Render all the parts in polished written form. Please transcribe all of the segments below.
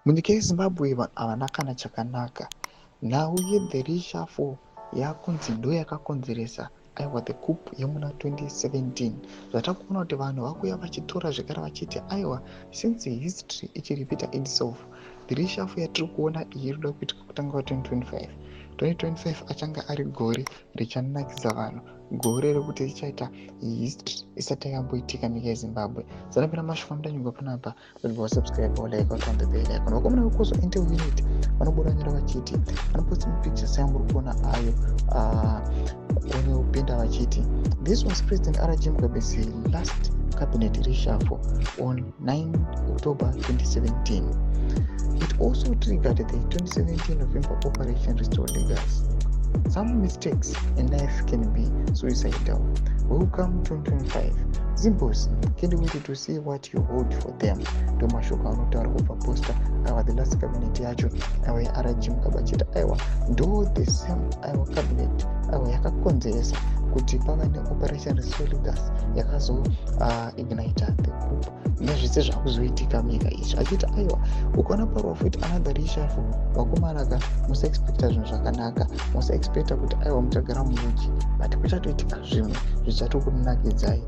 Munyika yeZimbabwe vanhu havana kana chakanaka. Nhau yeThe Reshuffle yakunzi ndo yakakonzeresa aiwa the coup yemuna 2017. Zvatakuona kuti vanhu vakuuya vachitora zvekare vachiti aiwa, since history ichiripita itself, The Reshuffle yatiri kuona iyi iri kuda kuitika kutanga wa2025. 2025 achanga ari gore richanakisa vanhu, gore rekuti richaita history isati yamboitika nyika yeZimbabwe. Zanapera mashufamda nyungwe panapa kuti wasubscribe like on the bell icon. Vakomana vekozo interunit vanobuda nyora vachiti vanoposta mapictures yamuri kuona ayo vanopinda vachiti this was President R.G. Mugabe's last cabinet reshuffle on 9 October 2017. It also triggered the 2017 November Operation Restore Legacy. Some mistakes in life can be suicidal. Welcome 2025. Zimbos, can't wait to see what you hold for them. Domashoko anotaura kubva posta aiwa the last cabinet yacho aiwa yaRG Mugabe achiti aiwa ndo the same aiwa cabinet aiwa yakakonzeresa kuti pava neoperation Restore Legacy yakazo ignita the coup nezvese zvakuzoitika munyika izvi, achiti aiwa ukaona parwa futi another reshuffle vakomanaka musaexpecta zvinhu zvakanaka, musaexpecta kuti aiwa muchagara muruji, but kuchatoitika zvimwe zvichatokunakidzai.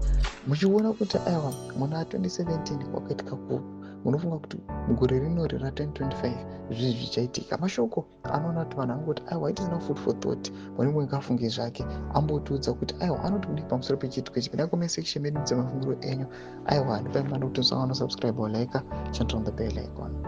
Muchiona kuti aiwa muna 2017 wakaitika coup, munofunga kuti mugore rinori ra2025 zvizvi zvichaitika. Mashoko anoona kuti vanhu angoti aiwa it is no food for thought, munenge ngafunge zvake ambotiudza kuti aiwa anoti kudii pamusoro pechiitiko ichi. Pinda comment section medu dzemafungiro enyu. Aiwa ndipai mano kuti musangano subscribe or like, turn on the bell icon.